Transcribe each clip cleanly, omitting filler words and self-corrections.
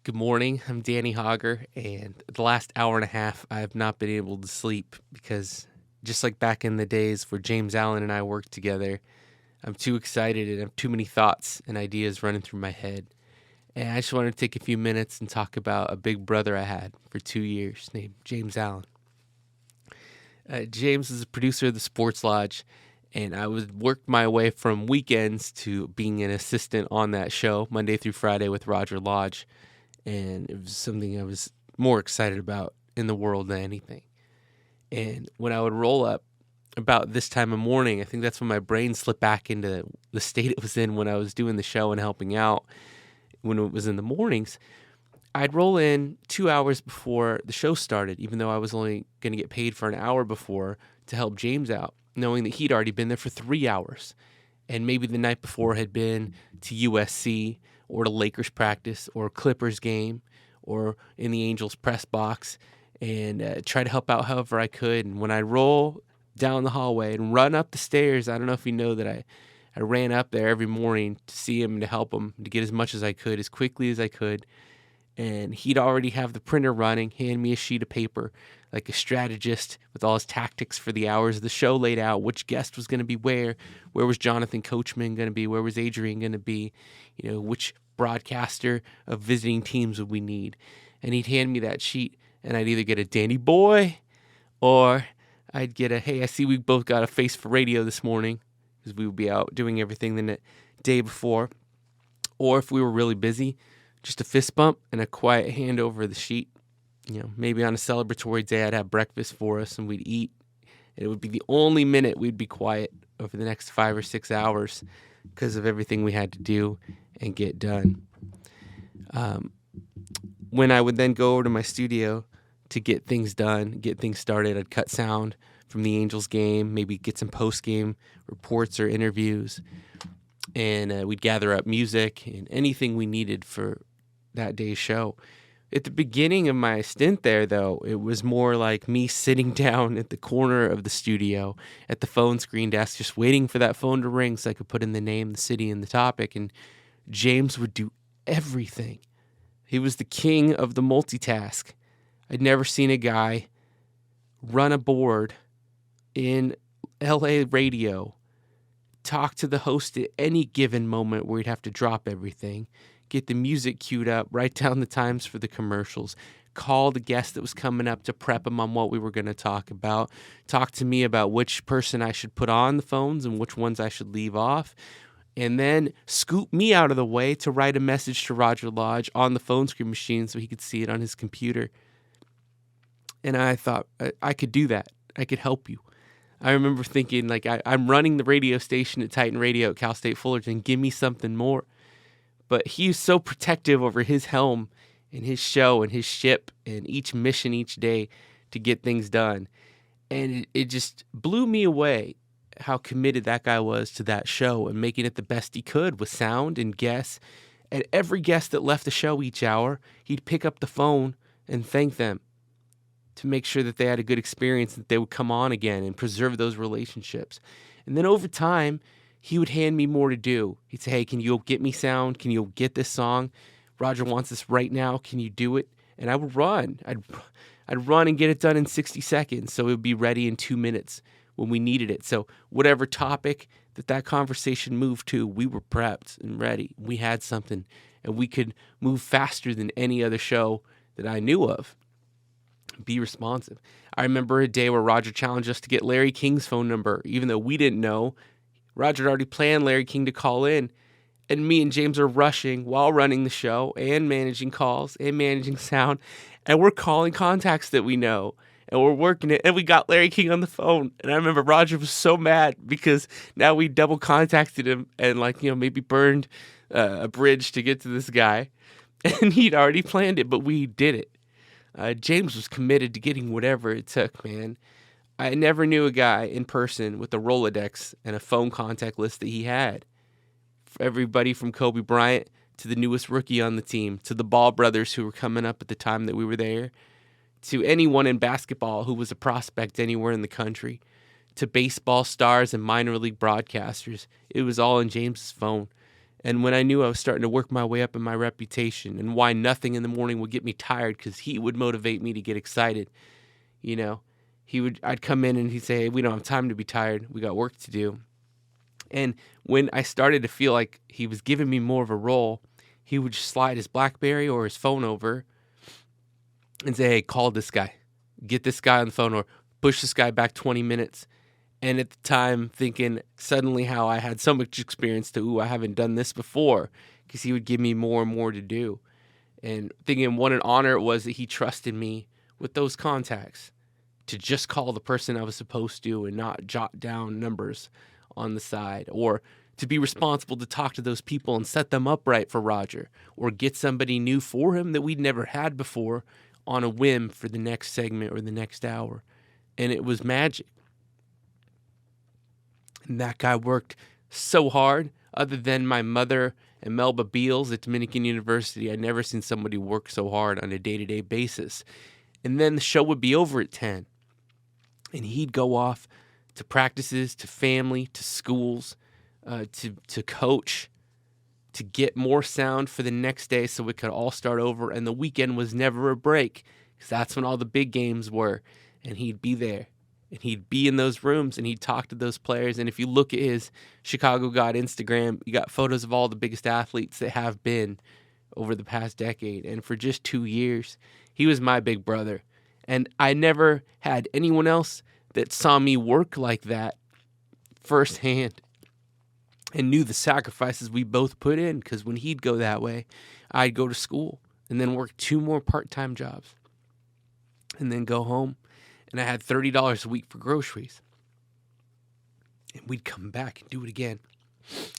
Good morning. I'm Danny Hauger, and the last hour and a half, I have not been able to sleep because just like back in the days where James Allen and I worked together, I'm too excited and have too many thoughts and ideas running through my head. And I just wanted to take a few minutes and talk about a big brother I had for 2 years named James Allen. James is a producer of the Sports Lodge, and I was worked my way from weekends to being an assistant on that show Monday through Friday with Roger Lodge. And it was something I was more excited about in the world than anything. And when I would roll up about this time of morning, I think that's when my brain slipped back into the state it was in when I was doing the show and helping out when it was in the mornings. I'd roll in 2 hours before the show started, even though I was only going to get paid for an hour before to help James out, knowing that he'd already been there for 3 hours. And maybe the night before had been to USC or to Lakers practice or Clippers game or in the Angels press box, and try to help out however I could. And when I roll down the hallway and run up the stairs, I don't know if you know that I ran up there every morning to see him and to help him, to get as much as I could, as quickly as I could. And he'd already have the printer running, hand me a sheet of paper, like a strategist with all his tactics for the hours of the show laid out, which guest was going to be where was Jonathan Coachman going to be, where was Adrian going to be, which broadcaster of visiting teams would we need. And he'd hand me that sheet, and I'd either get a Danny boy, or I'd get a, hey, I see we both got a face for radio this morning, because we would be out doing everything the day before. Or if we were really busy, just a fist bump and a quiet hand over the sheet. Maybe on a celebratory day, I'd have breakfast for us and we'd eat. And it would be the only minute we'd be quiet over the next 5 or 6 hours because of everything we had to do and get done. When I would then go over to my studio to get things done, get things started, I'd cut sound from the Angels game, maybe get some post-game reports or interviews. And we'd gather up music and anything we needed for that day's show. At the beginning of my stint there, though, it was more like me sitting down at the corner of the studio at the phone screen desk, just waiting for that phone to ring so I could put in the name, the city, and the topic. And James would do everything. He was the king of the multitask. I'd never seen a guy run a board in LA radio, talk to the host at any given moment where he'd have to drop everything, get the music queued up, write down the times for the commercials, call the guest that was coming up to prep him on what we were going to talk about, talk to me about which person I should put on the phones and which ones I should leave off, and then scoop me out of the way to write a message to Roger Lodge on the phone screen machine so he could see it on his computer. And I thought, I could do that. I could help you. I remember thinking, I'm running the radio station at Titan Radio at Cal State Fullerton. Give me something more. But he was so protective over his helm and his show and his ship and each mission each day to get things done. And it just blew me away how committed that guy was to that show and making it the best he could with sound and guests. And every guest that left the show each hour, he'd pick up the phone and thank them to make sure that they had a good experience, that they would come on again and preserve those relationships. And then over time, he would hand me more to do. He'd say, hey, can you get me sound? Can you get this song? Roger wants this right now. Can you do it? And I would run. I'd run and get it done in 60 seconds, so it would be ready in 2 minutes when we needed it. So whatever topic that conversation moved to, we were prepped and ready. We had something, and we could move faster than any other show that I knew of. Be responsive. I remember a day where Roger challenged us to get Larry King's phone number, even though we didn't know. Roger had already planned Larry King to call in, and me and James are rushing while running the show and managing calls and managing sound, and we're calling contacts that we know, and we're working it, and we got Larry King on the phone. And I remember Roger was so mad because now we double contacted him and maybe burned a bridge to get to this guy, and he'd already planned it, but we did it. James was committed to getting whatever it took, man. I never knew a guy in person with a Rolodex and a phone contact list that he had. For everybody from Kobe Bryant to the newest rookie on the team, to the Ball brothers who were coming up at the time that we were there, to anyone in basketball who was a prospect anywhere in the country, to baseball stars and minor league broadcasters. It was all in James's phone. And when I knew I was starting to work my way up in my reputation, and why nothing in the morning would get me tired, because he would motivate me to get excited. You know, I'd come in and he'd say, hey, we don't have time to be tired. We got work to do. And when I started to feel like he was giving me more of a role, he would just slide his BlackBerry or his phone over and say, hey, call this guy. Get this guy on the phone, or push this guy back 20 minutes. And at the time, thinking suddenly how I had so much experience to, I haven't done this before, because he would give me more and more to do. And thinking what an honor it was that he trusted me with those contacts to just call the person I was supposed to and not jot down numbers on the side, or to be responsible to talk to those people and set them up right for Roger, or get somebody new for him that we'd never had before on a whim for the next segment or the next hour. And it was magic. And that guy worked so hard. Other than my mother and Melba Beals at Dominican University, I'd never seen somebody work so hard on a day-to-day basis. And then the show would be over at 10. And he'd go off to practices, to family, to schools, to coach, to get more sound for the next day so it could all start over. And the weekend was never a break, because that's when all the big games were. And he'd be there. And he'd be in those rooms, and he'd talk to those players. And if you look at his Chicago God Instagram, you got photos of all the biggest athletes that have been over the past decade. And for just 2 years, he was my big brother. And I never had anyone else that saw me work like that firsthand and knew the sacrifices we both put in, because when he'd go that way, I'd go to school and then work 2 more part-time jobs and then go home. And I had $30 a week for groceries. And we'd come back and do it again.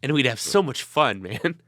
And we'd have so much fun, man.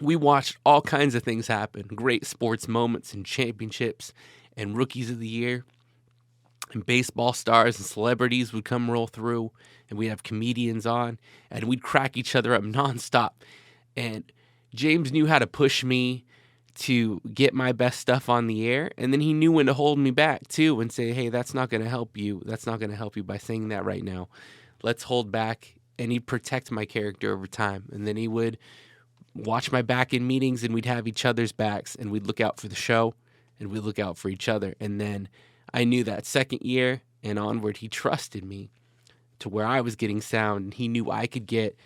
We watched all kinds of things happen. Great sports moments and championships and rookies of the year. And baseball stars and celebrities would come roll through. And we'd have comedians on. And we'd crack each other up nonstop. And James knew how to push me to get my best stuff on the air. And then he knew when to hold me back too and say, hey, that's not going to help you. That's not going to help you by saying that right now. Let's hold back. And he'd protect my character over time. And then he would watch my back in meetings, and we'd have each other's backs, and we'd look out for the show, and we'd look out for each other. And then I knew that second year and onward, he trusted me to where I was getting sound, and he knew I could get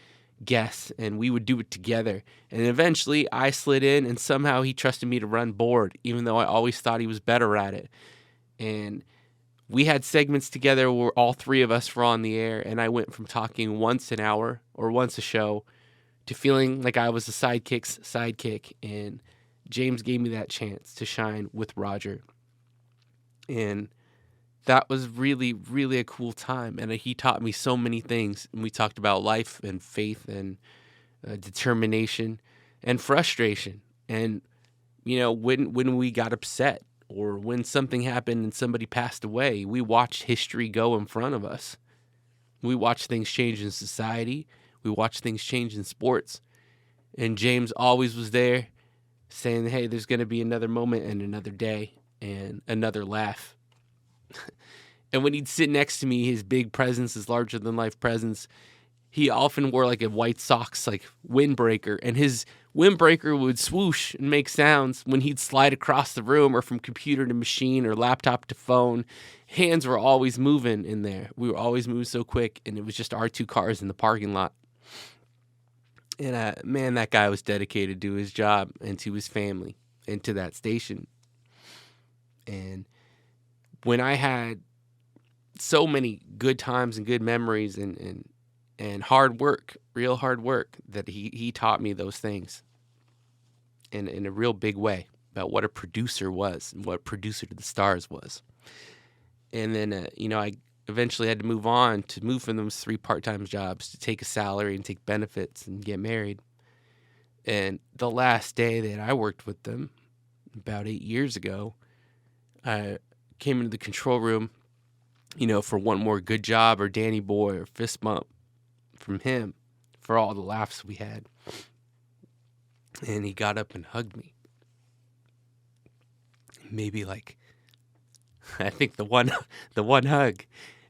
guests, and we would do it together. And eventually I slid in, and somehow he trusted me to run board, even though I always thought he was better at it. And we had segments together where all 3 of us were on the air, and I went from talking once an hour or once a show to feeling like I was the sidekick's sidekick. And James gave me that chance to shine with Roger. And that was really, really a cool time. And he taught me so many things. And we talked about life and faith and determination and frustration. And, you know, when we got upset or when something happened and somebody passed away, we watched history go in front of us. We watched things change in society. We watched things change in sports. And James always was there saying, hey, there's going to be another moment and another day and another laugh. And when he'd sit next to me, his big presence, his larger-than-life presence, he often wore like a White Sox like windbreaker, and his windbreaker would swoosh and make sounds when he'd slide across the room or from computer to machine or laptop to phone. Hands were always moving in there. We were always moving so quick, and it was just our 2 cars in the parking lot. And man, that guy was dedicated to his job and to his family and to that station. And when I had so many good times and good memories and hard work, real hard work, that he taught me those things in a real big way about what a producer was and what producer to the stars was. And then, I eventually had to move from those 3 part-time jobs to take a salary and take benefits and get married. And the last day that I worked with them, about 8 years ago, I came into the control room, for one more good job or Danny Boy or fist bump from him for all the laughs we had. And he got up and hugged me. Maybe I think the one hug.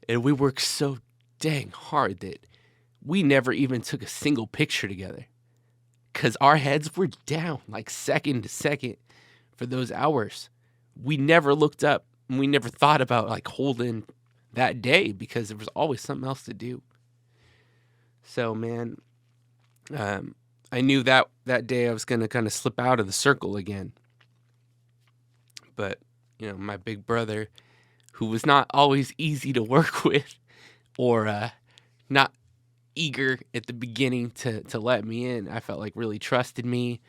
And we worked so dang hard that we never even took a single picture together. because our heads were down like second to second for those hours. We never looked up and we never thought about like holding that day because there was always something else to do. So, man, I knew that day I was going to kind of slip out of the circle again. But, my big brother, who was not always easy to work with or not eager at the beginning to let me in, I felt like really trusted me,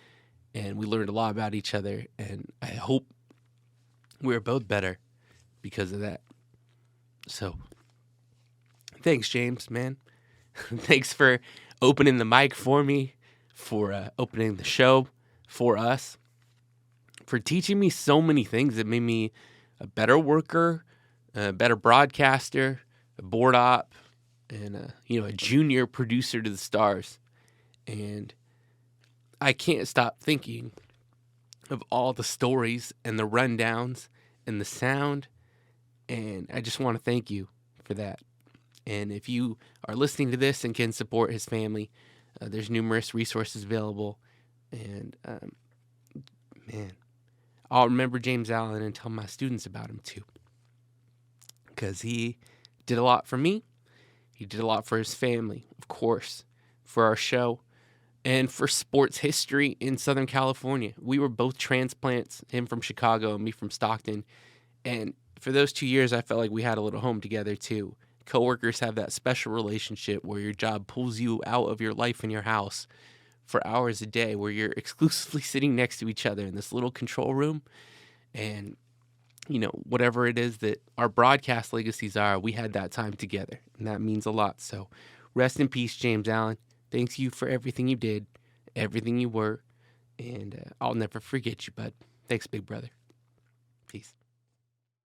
and we learned a lot about each other, and I hope we're both better because of that. So, thanks, James, man. Thanks for opening the mic for me, for opening the show for us, for teaching me so many things that made me a better worker, a better broadcaster, a board op, and a junior producer to the stars. And I can't stop thinking of all the stories and the rundowns and the sound, and I just want to thank you for that. And if you are listening to this and can support his family, there's numerous resources available. And, man, I'll remember James Allen and tell my students about him too. Because he did a lot for me. He did a lot for his family, of course, for our show, and for sports history in Southern California. We were both transplants, him from Chicago and me from Stockton. And for those 2 years, I felt like we had a little home together too. Coworkers have that special relationship where your job pulls you out of your life and your house for hours a day, where you're exclusively sitting next to each other in this little control room. And, whatever it is that our broadcast legacies are, we had that time together, and that means a lot. So rest in peace, James Allen. Thanks you for everything you did, everything you were, and I'll never forget you, bud. Thanks, big brother. Peace.